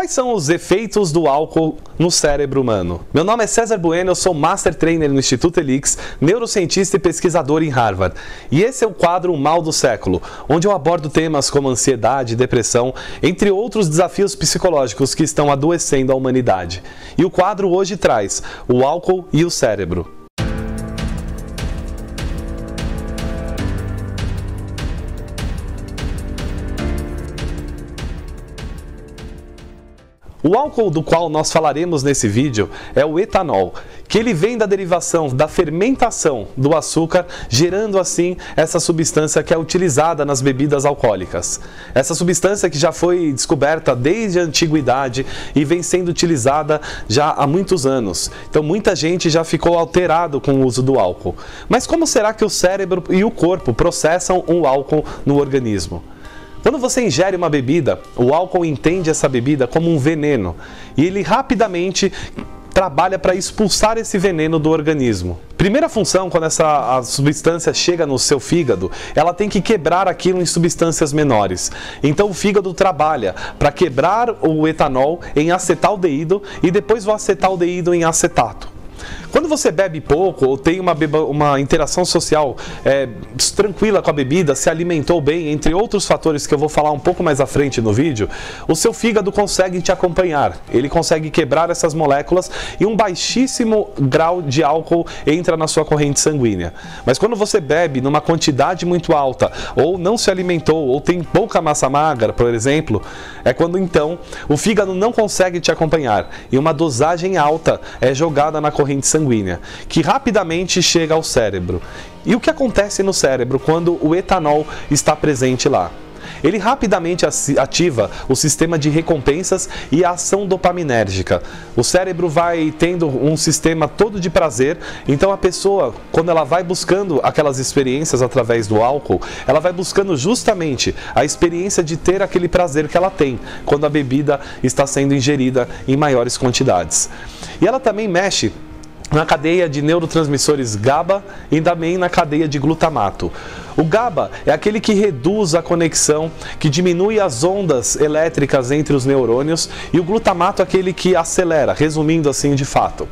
Quais são os efeitos do álcool no cérebro humano? Meu nome é César Bueno, eu sou Master Trainer no Instituto Helix, neurocientista e pesquisador em Harvard. E esse é o quadro O Mal do Século, onde eu abordo temas como ansiedade, depressão, entre outros desafios psicológicos que estão adoecendo a humanidade. E o quadro hoje traz o álcool e o cérebro. O álcool do qual nós falaremos nesse vídeo é o etanol, que ele vem da derivação da fermentação do açúcar, gerando assim essa substância que é utilizada nas bebidas alcoólicas. Essa substância que já foi descoberta desde a antiguidade e vem sendo utilizada já há muitos anos. Então muita gente já ficou alterado com o uso do álcool. Mas como será que o cérebro e o corpo processam o álcool no organismo? Quando você ingere uma bebida, o álcool entende essa bebida como um veneno e ele rapidamente trabalha para expulsar esse veneno do organismo. Primeira função, quando a substância chega no seu fígado, ela tem que quebrar aquilo em substâncias menores. Então o fígado trabalha para quebrar o etanol em acetaldeído e depois o acetaldeído em acetato. Quando você bebe pouco ou tem uma interação social tranquila com a bebida, se alimentou bem, entre outros fatores que eu vou falar um pouco mais à frente no vídeo, o seu fígado consegue te acompanhar. Ele consegue quebrar essas moléculas e um baixíssimo grau de álcool entra na sua corrente sanguínea. Mas quando você bebe numa quantidade muito alta, ou não se alimentou, ou tem pouca massa magra, por exemplo, é quando então o fígado não consegue te acompanhar e uma dosagem alta é jogada na corrente sanguínea, que rapidamente chega ao cérebro. E o que acontece no cérebro quando o etanol está presente lá? Ele rapidamente ativa o sistema de recompensas e a ação dopaminérgica. O cérebro vai tendo um sistema todo de prazer, então a pessoa, quando ela vai buscando aquelas experiências através do álcool, ela vai buscando justamente a experiência de ter aquele prazer que ela tem quando a bebida está sendo ingerida em maiores quantidades. E ela também mexe na cadeia de neurotransmissores GABA e também na cadeia de glutamato. O GABA é aquele que reduz a conexão, que diminui as ondas elétricas entre os neurônios, e o glutamato é aquele que acelera, resumindo assim de fato.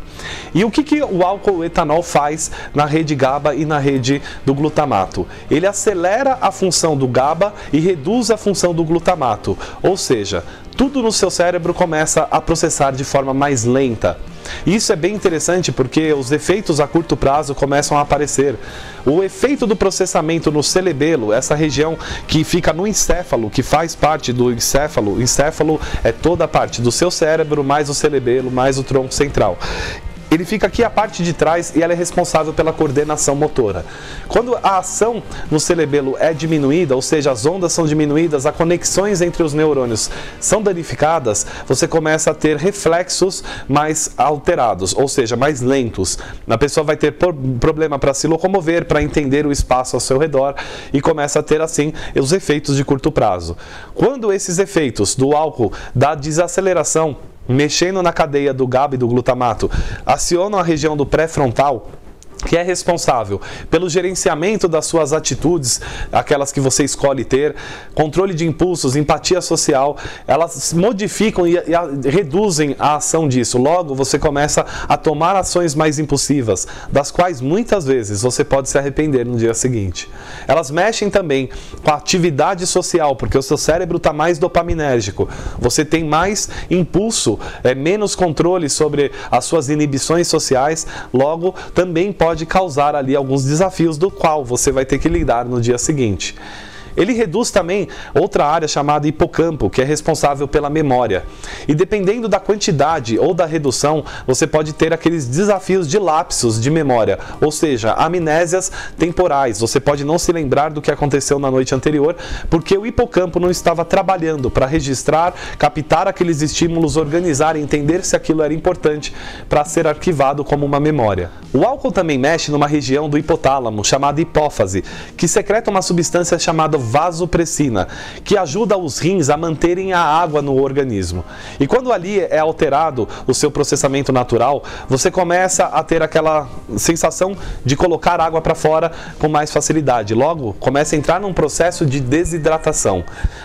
E o que o álcool o etanol faz na rede GABA e na rede do glutamato? Ele acelera a função do GABA e reduz a função do glutamato, ou seja, tudo no seu cérebro começa a processar de forma mais lenta. Isso é bem interessante porque os efeitos a curto prazo começam a aparecer. O efeito do processamento no cerebelo, essa região que fica no encéfalo, que faz parte do encéfalo, o encéfalo é toda a parte do seu cérebro, mais o cerebelo, mais o tronco central. Ele fica aqui a parte de trás e ela é responsável pela coordenação motora. Quando a ação no cerebelo é diminuída, ou seja, as ondas são diminuídas, as conexões entre os neurônios são danificadas, você começa a ter reflexos mais alterados, ou seja, mais lentos. A pessoa vai ter problema para se locomover, para entender o espaço ao seu redor e começa a ter assim os efeitos de curto prazo. Quando esses efeitos do álcool, da desaceleração, mexendo na cadeia do GABA e do glutamato, acionam a região do pré-frontal, que é responsável pelo gerenciamento das suas atitudes, aquelas que você escolhe ter, controle de impulsos, empatia social, elas modificam e reduzem a ação disso. Logo, você começa a tomar ações mais impulsivas, das quais muitas vezes você pode se arrepender no dia seguinte. Elas mexem também com a atividade social, porque o seu cérebro está mais dopaminérgico, você tem mais impulso, menos controle sobre as suas inibições sociais, logo também pode causar ali alguns desafios do qual você vai ter que lidar no dia seguinte. Ele reduz também outra área chamada hipocampo, que é responsável pela memória. E dependendo da quantidade ou da redução, você pode ter aqueles desafios de lapsos de memória, ou seja, amnésias temporais. Você pode não se lembrar do que aconteceu na noite anterior, porque o hipocampo não estava trabalhando para registrar, captar aqueles estímulos, organizar e entender se aquilo era importante para ser arquivado como uma memória. O álcool também mexe numa região do hipotálamo, chamada hipófise, que secreta uma substância chamada vasopressina, que ajuda os rins a manterem a água no organismo. E quando ali é alterado o seu processamento natural, você começa a ter aquela sensação de colocar água para fora com mais facilidade. Logo, começa a entrar num processo de desidratação.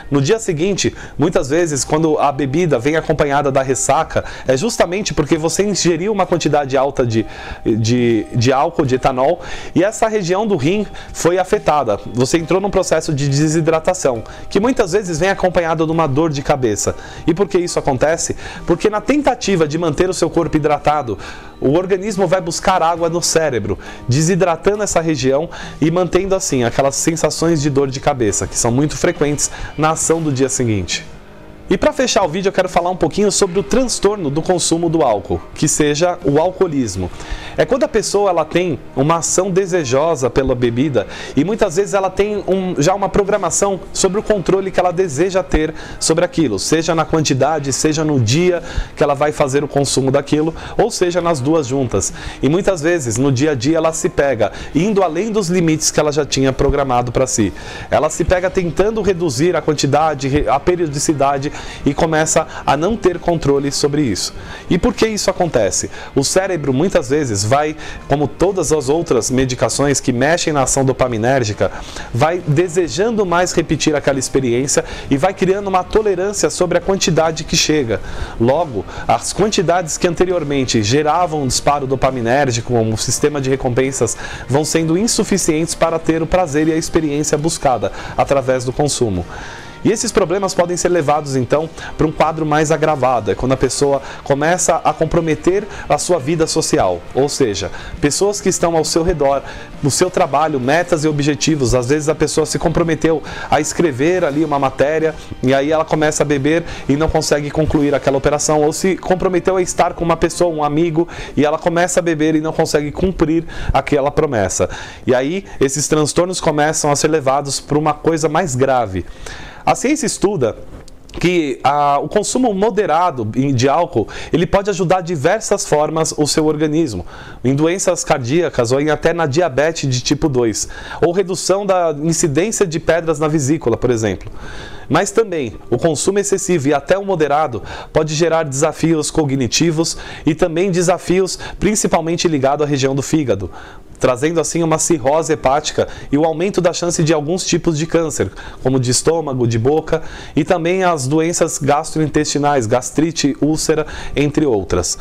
No dia seguinte, muitas vezes, quando a bebida vem acompanhada da ressaca, é justamente porque você ingeriu uma quantidade alta de álcool, de etanol, e essa região do rim foi afetada. Você entrou num processo de desidratação, que muitas vezes vem acompanhado de uma dor de cabeça. E por que isso acontece? Porque na tentativa de manter o seu corpo hidratado, o organismo vai buscar água no cérebro, desidratando essa região e mantendo assim aquelas sensações de dor de cabeça, que são muito frequentes na ação do dia seguinte. E para fechar o vídeo eu quero falar um pouquinho sobre o transtorno do consumo do álcool, que seja o alcoolismo. É quando a pessoa ela tem uma ação desejosa pela bebida e muitas vezes ela tem já uma programação sobre o controle que ela deseja ter sobre aquilo, seja na quantidade, seja no dia que ela vai fazer o consumo daquilo, ou seja nas duas juntas. E muitas vezes no dia a dia ela se pega indo além dos limites que ela já tinha programado para si. Ela se pega tentando reduzir a quantidade, a periodicidade, e começa a não ter controle sobre isso. E por que isso acontece? O cérebro muitas vezes vai, como todas as outras medicações que mexem na ação dopaminérgica, vai desejando mais repetir aquela experiência e vai criando uma tolerância sobre a quantidade que chega. Logo, as quantidades que anteriormente geravam um disparo dopaminérgico, um sistema de recompensas, vão sendo insuficientes para ter o prazer e a experiência buscada através do consumo. E esses problemas podem ser levados então para um quadro mais agravado, é quando a pessoa começa a comprometer a sua vida social, ou seja, pessoas que estão ao seu redor, no seu trabalho, metas e objetivos. Às vezes a pessoa se comprometeu a escrever ali uma matéria e aí ela começa a beber e não consegue concluir aquela operação, ou se comprometeu a estar com uma pessoa, um amigo, e ela começa a beber e não consegue cumprir aquela promessa. E aí esses transtornos começam a ser levados para uma coisa mais grave. A ciência estuda que o consumo moderado de álcool ele pode ajudar de diversas formas o seu organismo, em doenças cardíacas ou até na diabetes de tipo 2, ou redução da incidência de pedras na vesícula, por exemplo. Mas também o consumo excessivo e até o moderado pode gerar desafios cognitivos e também desafios principalmente ligados à região do fígado, trazendo assim uma cirrose hepática e o aumento da chance de alguns tipos de câncer, como de estômago, de boca, e também as doenças gastrointestinais, gastrite, úlcera, entre outras.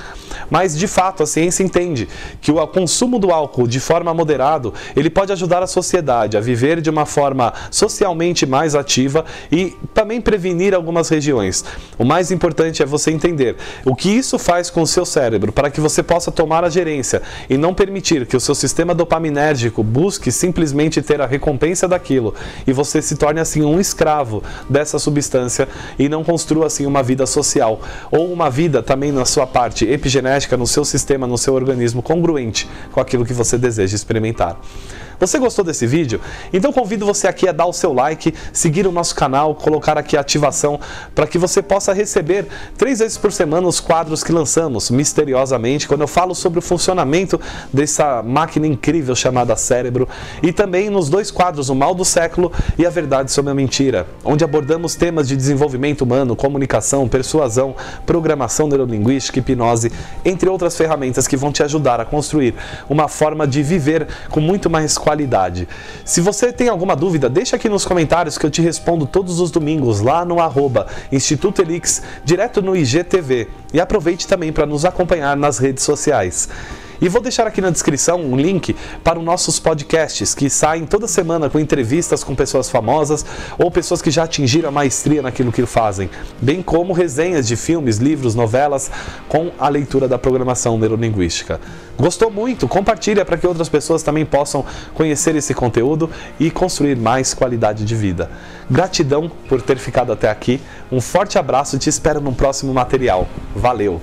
Mas de fato a ciência entende que o consumo do álcool de forma moderada, ele pode ajudar a sociedade a viver de uma forma socialmente mais ativa e também prevenir algumas regiões. O mais importante é você entender o que isso faz com o seu cérebro, para que você possa tomar a gerência e não permitir que o seu sistema dopaminérgico busque simplesmente ter a recompensa daquilo e você se torne assim um escravo dessa substância e não construa assim uma vida social ou uma vida também na sua parte epigenética, no seu sistema, no seu organismo congruente com aquilo que você deseja experimentar. Você gostou desse vídeo? Então convido você aqui a dar o seu like, seguir o nosso canal, colocar aqui a ativação para que você possa receber 3 vezes por semana os quadros que lançamos misteriosamente, quando eu falo sobre o funcionamento dessa máquina incrível chamada cérebro, e também nos 2 quadros, o mal do século e a verdade sobre a mentira, onde abordamos temas de desenvolvimento humano, comunicação, persuasão, programação neurolinguística, hipnose, entre outras ferramentas que vão te ajudar a construir uma forma de viver com muito mais qualidade. Se você tem alguma dúvida, deixa aqui nos comentários que eu te respondo todos os domingos lá no @Instituto Elix, direto no IGTV. E aproveite também para nos acompanhar nas redes sociais. E vou deixar aqui na descrição um link para os nossos podcasts, que saem toda semana com entrevistas com pessoas famosas ou pessoas que já atingiram a maestria naquilo que fazem, bem como resenhas de filmes, livros, novelas, com a leitura da programação neurolinguística. Gostou muito? Compartilha para que outras pessoas também possam conhecer esse conteúdo e construir mais qualidade de vida. Gratidão por ter ficado até aqui, um forte abraço e te espero no próximo material. Valeu!